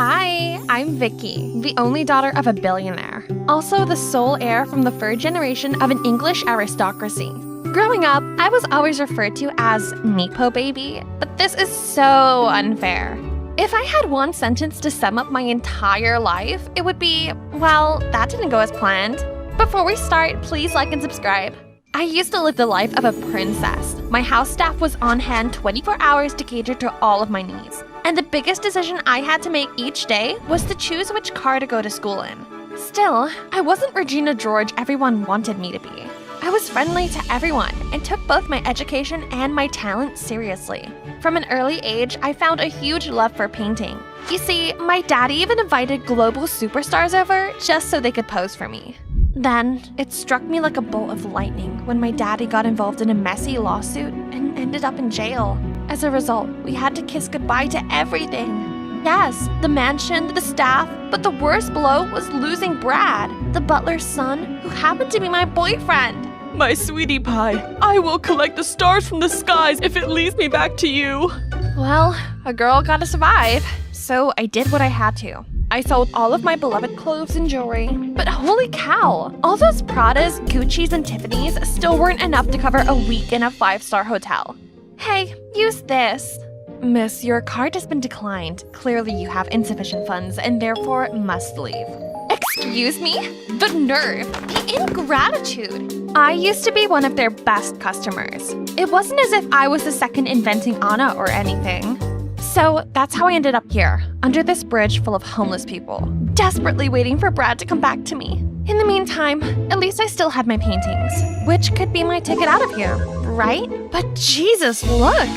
Hi, I'm Vicky, the only daughter of a billionaire. Also the sole heir from the third generation of an English aristocracy. Growing up, I was always referred to as Nepo baby, but this is so unfair. If I had one sentence to sum up my entire life, it would be, well, that didn't go as planned. Before we start, please like and subscribe. I used to live the life of a princess. My house staff was on hand 24 hours to cater to all of my needs. And the biggest decision I had to make each day was to choose which car to go to school in. Still, I wasn't Regina George everyone wanted me to be. I was friendly to everyone and took both my education and my talent seriously. From an early age, I found a huge love for painting. You see, my daddy even invited global superstars over just so they could pose for me. Then, it struck me like a bolt of lightning when my daddy got involved in a messy lawsuit and ended up in jail. As a result, we had to kiss goodbye to everything. Yes, the mansion, the staff, but the worst blow was losing Brad, the butler's son, who happened to be my boyfriend. My sweetie pie, I will collect the stars from the skies if it leads me back to you. Well, a girl gotta survive, so I did what I had to. I sold all of my beloved clothes and jewelry, but holy cow, all those Pradas, Gucci's, and Tiffany's still weren't enough to cover a week in a 5-star hotel. Hey, use this. Miss, your card has been declined. Clearly you have insufficient funds and therefore must leave. Excuse me? The nerve, the ingratitude. I used to be one of their best customers. It wasn't as if I was the second inventing Anna or anything. So that's how I ended up here, under this bridge full of homeless people, desperately waiting for Brad to come back to me. In the meantime, at least I still had my paintings, which could be my ticket out of here, right? But Jesus, look!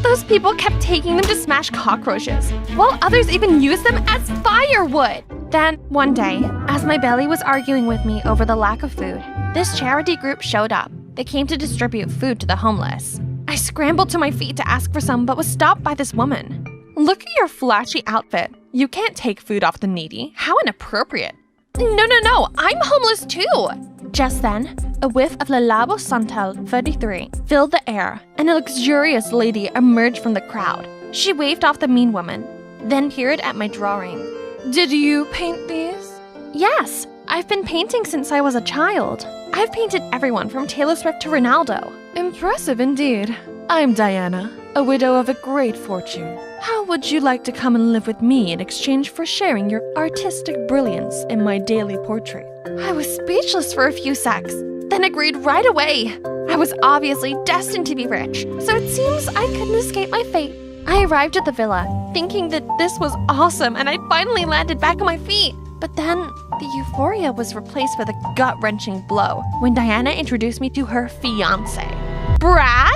Those people kept taking them to smash cockroaches, while others even used them as firewood. Then, one day, as my belly was arguing with me over the lack of food, this charity group showed up. They came to distribute food to the homeless. I scrambled to my feet to ask for some, but was stopped by this woman. Look at your flashy outfit. You can't take food off the needy. How inappropriate. No, I'm homeless too. Just then, a whiff of Le Labo Santal 33 filled the air, and a luxurious lady emerged from the crowd. She waved off the mean woman, then peered at my drawing. Did you paint these? Yes, I've been painting since I was a child. I've painted everyone from Taylor Swift to Ronaldo. Impressive indeed. I'm Diana, a widow of a great fortune. How would you like to come and live with me in exchange for sharing your artistic brilliance in my daily portrait? I was speechless for a few secs, then agreed right away. I was obviously destined to be rich, so it seems I couldn't escape my fate. I arrived at the villa, thinking that this was awesome and I'd finally landed back on my feet. But then, the euphoria was replaced with a gut-wrenching blow when Diana introduced me to her fiancé. Brad?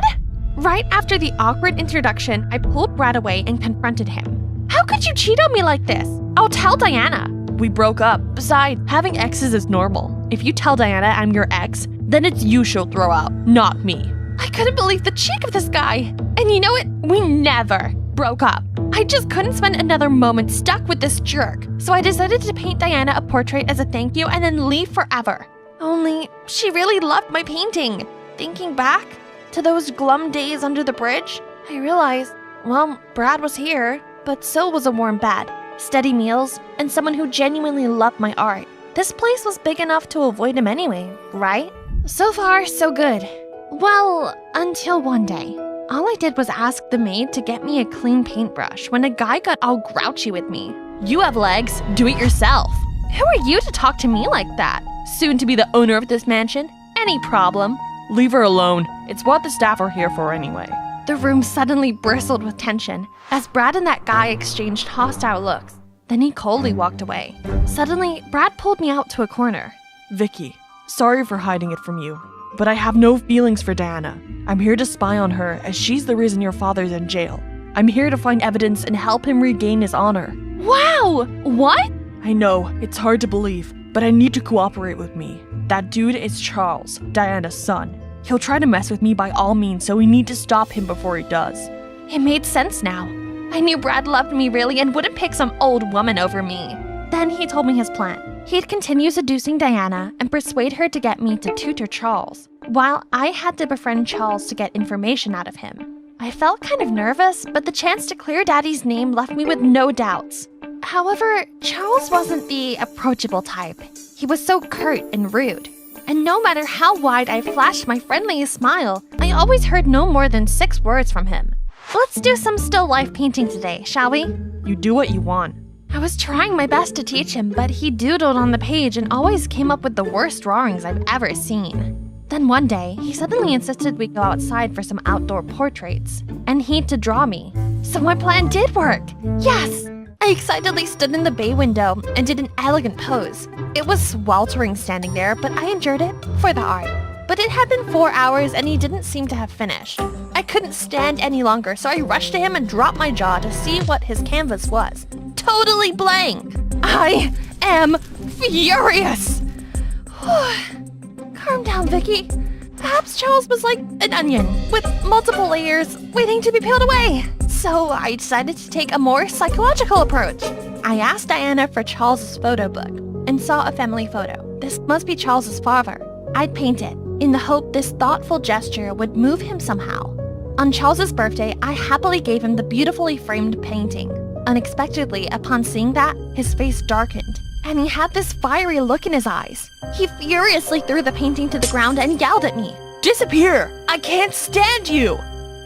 Right after the awkward introduction, I pulled Brad away and confronted him. How could you cheat on me like this? I'll tell Diana. We broke up. Besides, having exes is normal. If you tell Diana I'm your ex, then it's you she'll throw out, not me. I couldn't believe the cheek of this guy. And you know what? We never broke up. I just couldn't spend another moment stuck with this jerk. So I decided to paint Diana a portrait as a thank you and then leave forever. Only, she really loved my painting. Thinking back to those glum days under the bridge, I realized, well, Brad was here, but so was a warm bed, steady meals, and someone who genuinely loved my art. This place was big enough to avoid him anyway, right? So far, so good. Well, until one day. All I did was ask the maid to get me a clean paintbrush when a guy got all grouchy with me. You have legs, do it yourself. Who are you to talk to me like that? Soon to be the owner of this mansion? Any problem? Leave her alone. It's what the staff are here for anyway. The room suddenly bristled with tension as Brad and that guy exchanged hostile looks. Then he coldly walked away. Suddenly, Brad pulled me out to a corner. Vicky, sorry for hiding it from you, but I have no feelings for Diana. I'm here to spy on her as she's the reason your father's in jail. I'm here to find evidence and help him regain his honor. Wow! What? I know, it's hard to believe, but I need to cooperate with me. That dude is Charles, Diana's son. He'll try to mess with me by all means, so we need to stop him before he does. It made sense now. I knew Brad loved me really and wouldn't pick some old woman over me. Then he told me his plan. He'd continue seducing Diana and persuade her to get me to tutor Charles, while I had to befriend Charles to get information out of him. I felt kind of nervous, but the chance to clear Daddy's name left me with no doubts. However, Charles wasn't the approachable type. He was so curt and rude. And no matter how wide I flashed my friendliest smile, I always heard no more than 6 words from him. Let's do some still life painting today, shall we? You do what you want. I was trying my best to teach him, but he doodled on the page and always came up with the worst drawings I've ever seen. Then one day, he suddenly insisted we go outside for some outdoor portraits, and he'd to draw me. So my plan did work! Yes! I excitedly stood in the bay window and did an elegant pose. It was sweltering standing there, but I endured it for the art. But it had been 4 hours and he didn't seem to have finished. I couldn't stand any longer, so I rushed to him and dropped my jaw to see what his canvas was. Totally blank! I am furious! Calm down, Vicky. Perhaps Charles was like an onion, with multiple layers waiting to be peeled away. So I decided to take a more psychological approach. I asked Diana for Charles's photo book and saw a family photo. This must be Charles's father. I'd paint it, in the hope this thoughtful gesture would move him somehow. On Charles's birthday, I happily gave him the beautifully framed painting. Unexpectedly, upon seeing that, his face darkened, and he had this fiery look in his eyes. He furiously threw the painting to the ground and yelled at me. Disappear! I can't stand you!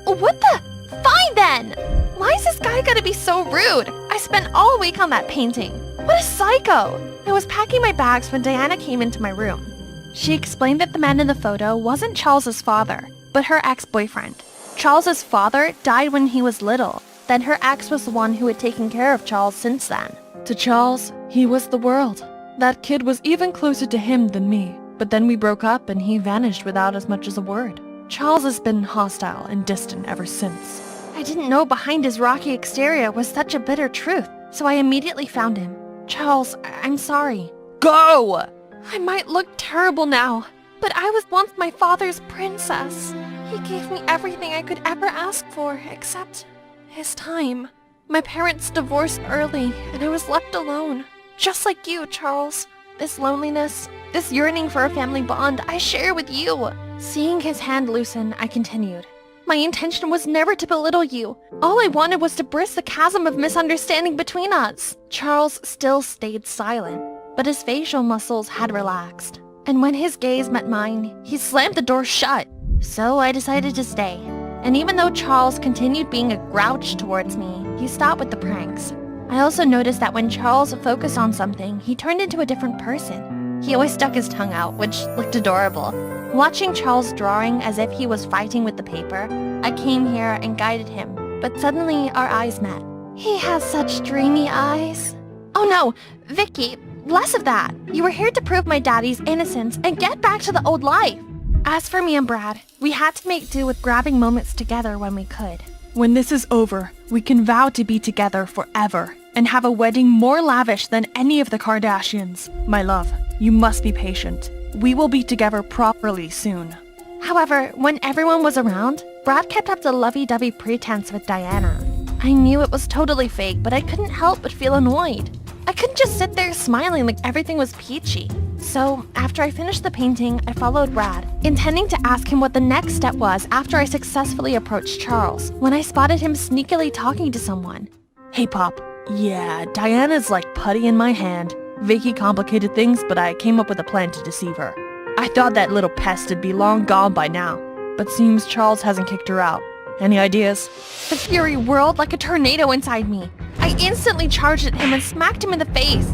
What the? Fine then! Why is this guy gotta be so rude? I spent all week on that painting. What a psycho! I was packing my bags when Diana came into my room. She explained that the man in the photo wasn't Charles's father, but her ex-boyfriend. Charles's father died when he was little. Then her ex was the one who had taken care of Charles since then. To Charles, he was the world. That kid was even closer to him than me. But then we broke up and he vanished without as much as a word. Charles has been hostile and distant ever since. I didn't know behind his rocky exterior was such a bitter truth, so I immediately found him. Charles, I'm sorry. Go! I might look terrible now, but I was once my father's princess. He gave me everything I could ever ask for, except his time. My parents divorced early, and I was left alone. Just like you, Charles. This loneliness, this yearning for a family bond, I share with you. Seeing his hand loosen, I continued. My intention was never to belittle you. All I wanted was to bridge the chasm of misunderstanding between us. Charles still stayed silent, but his facial muscles had relaxed. And when his gaze met mine, he slammed the door shut. So I decided to stay. And even though Charles continued being a grouch towards me, he stopped with the pranks. I also noticed that when Charles focused on something, he turned into a different person. He always stuck his tongue out, which looked adorable. Watching Charles drawing as if he was fighting with the paper, I came here and guided him, but suddenly our eyes met. He has such dreamy eyes. Oh no, Vicky, less of that. You were here to prove my daddy's innocence and get back to the old life. As for me and Brad, we had to make do with grabbing moments together when we could. When this is over, we can vow to be together forever and have a wedding more lavish than any of the Kardashians. My love, you must be patient. We will be together properly soon. However, when everyone was around, Brad kept up the lovey-dovey pretense with Diana. I knew it was totally fake, but I couldn't help but feel annoyed. I couldn't just sit there smiling like everything was peachy. So, after I finished the painting, I followed Brad, intending to ask him what the next step was after I successfully approached Charles, when I spotted him sneakily talking to someone. Hey, Pop. Yeah, Diana's like putty in my hand. Vicky complicated things, but I came up with a plan to deceive her. I thought that little pest would be long gone by now, but seems Charles hasn't kicked her out. Any ideas? The fury whirled like a tornado inside me. I instantly charged at him and smacked him in the face.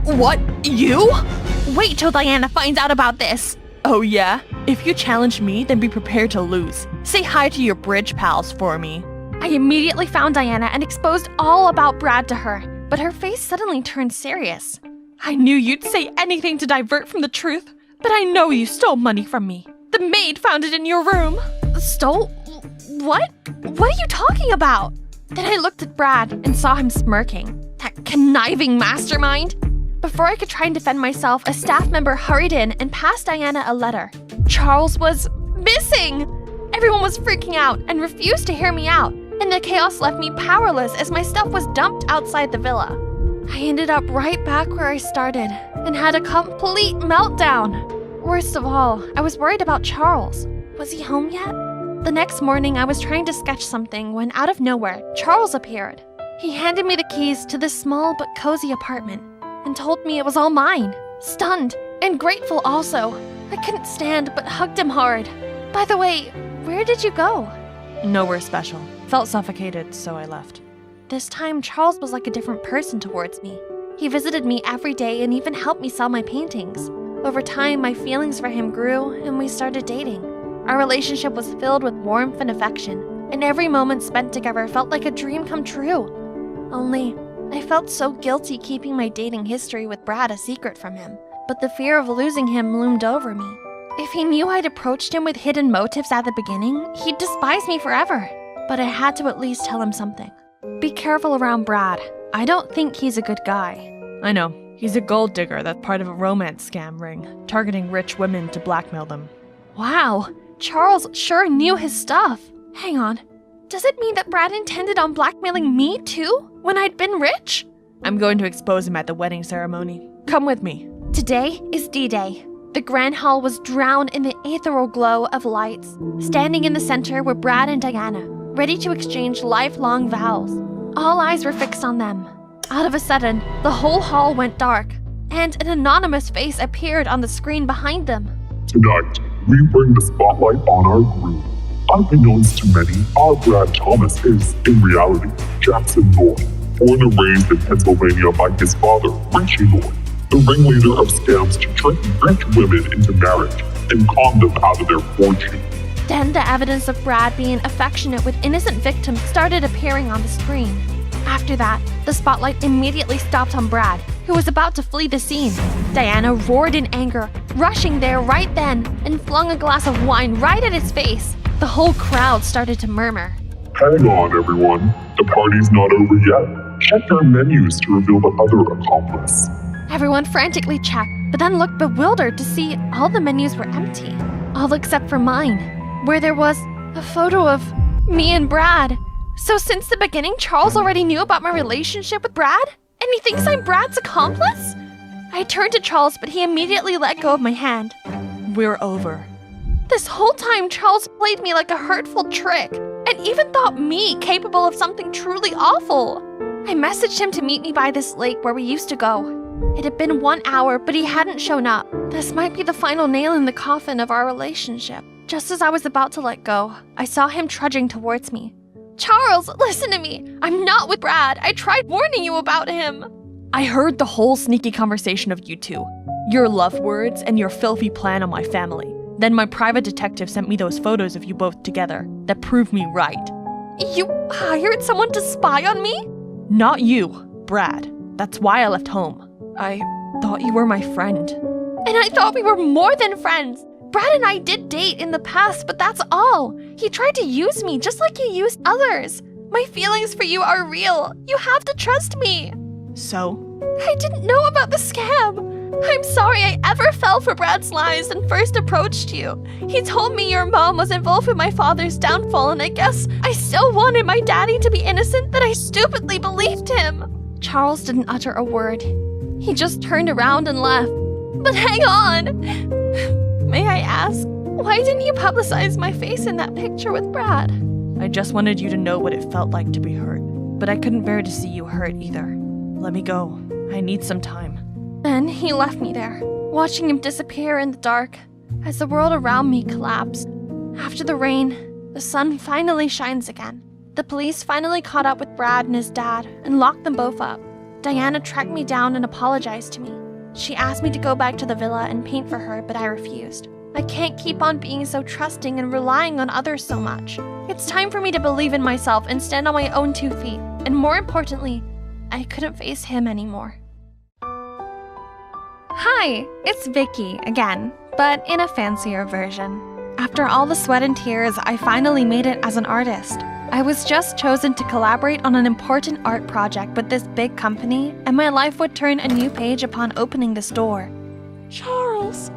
What? You? Wait till Diana finds out about this. Oh yeah? If you challenge me, then be prepared to lose. Say hi to your bridge pals for me. I immediately found Diana and exposed all about Brad to her, but her face suddenly turned serious. I knew you'd say anything to divert from the truth, but I know you stole money from me. The maid found it in your room. Stole? What? What are you talking about? Then I looked at Brad and saw him smirking. That conniving mastermind. Before I could try and defend myself, a staff member hurried in and passed Diana a letter. Charles was missing! Everyone was freaking out and refused to hear me out, and the chaos left me powerless as my stuff was dumped outside the villa. I ended up right back where I started and had a complete meltdown. Worst of all, I was worried about Charles. Was he home yet? The next morning, I was trying to sketch something when out of nowhere, Charles appeared. He handed me the keys to this small but cozy apartment and told me it was all mine. Stunned and grateful also. I couldn't stand but hugged him hard. By the way, where did you go? Nowhere special. Felt suffocated, so I left. This time, Charles was like a different person towards me. He visited me every day and even helped me sell my paintings. Over time, my feelings for him grew and we started dating. Our relationship was filled with warmth and affection, and every moment spent together felt like a dream come true. Only, I felt so guilty keeping my dating history with Brad a secret from him, but the fear of losing him loomed over me. If he knew I'd approached him with hidden motives at the beginning, he'd despise me forever. But I had to at least tell him something. Be careful around Brad. I don't think he's a good guy. I know. He's a gold digger that's part of a romance scam ring, targeting rich women to blackmail them. Wow, Charles sure knew his stuff. Hang on. Does it mean that Brad intended on blackmailing me too, when I'd been rich? I'm going to expose him at the wedding ceremony. Come with me. Today is D-Day. The grand hall was drowned in the ethereal glow of lights. Standing in the center were Brad and Diana, ready to exchange lifelong vows. All eyes were fixed on them. Out of a sudden, the whole hall went dark, and an anonymous face appeared on the screen behind them. Tonight, we bring the spotlight on our groom. Unbeknownst to many, our Brad Thomas is, in reality, Jackson Lloyd, born and raised in Pennsylvania by his father, Richie Lloyd, the ringleader of scams to trick rich women into marriage and con them out of their fortune. Then the evidence of Brad being affectionate with innocent victims started appearing on the screen. After that, the spotlight immediately stopped on Brad, who was about to flee the scene. Diana roared in anger, rushing there right then, and flung a glass of wine right at his face. The whole crowd started to murmur. Hang on, everyone. The party's not over yet. Check your menus to reveal the other accomplice. Everyone frantically checked, but then looked bewildered to see all the menus were empty. All except for mine, where there was a photo of me and Brad. So since the beginning, Charles already knew about my relationship with Brad? And he thinks I'm Brad's accomplice? I turned to Charles, but he immediately let go of my hand. We're over. This whole time, Charles played me like a hurtful trick, and even thought me capable of something truly awful. I messaged him to meet me by this lake where we used to go. It had been 1 hour, but he hadn't shown up. This might be the final nail in the coffin of our relationship. Just as I was about to let go, I saw him trudging towards me. Charles, listen to me. I'm not with Brad. I tried warning you about him. I heard the whole sneaky conversation of you two. Your love words and your filthy plan on my family. Then my private detective sent me those photos of you both together that proved me right. You hired someone to spy on me? Not you, Brad. That's why I left home. I thought you were my friend. And I thought we were more than friends. Brad and I did date in the past, but that's all. He tried to use me just like he used others. My feelings for you are real. You have to trust me. So? I didn't know about the scam. I'm sorry I ever fell for Brad's lies and first approached you. He told me your mom was involved with my father's downfall, and I guess I so wanted my daddy to be innocent that I stupidly believed him. Charles didn't utter a word. He just turned around and left. But hang on! May I ask, why didn't you publicize my face in that picture with Brad? I just wanted you to know what it felt like to be hurt. But I couldn't bear to see you hurt either. Let me go. I need some time. Then he left me there, watching him disappear in the dark as the world around me collapsed. After the rain, the sun finally shines again. The police finally caught up with Brad and his dad and locked them both up. Diana tracked me down and apologized to me. She asked me to go back to the villa and paint for her, but I refused. I can't keep on being so trusting and relying on others so much. It's time for me to believe in myself and stand on my own 2 feet. And more importantly, I couldn't face him anymore. Hi, it's Vicky again, but in a fancier version. After all the sweat and tears, I finally made it as an artist. I was just chosen to collaborate on an important art project with this big company, and my life would turn a new page upon opening this door. Charles,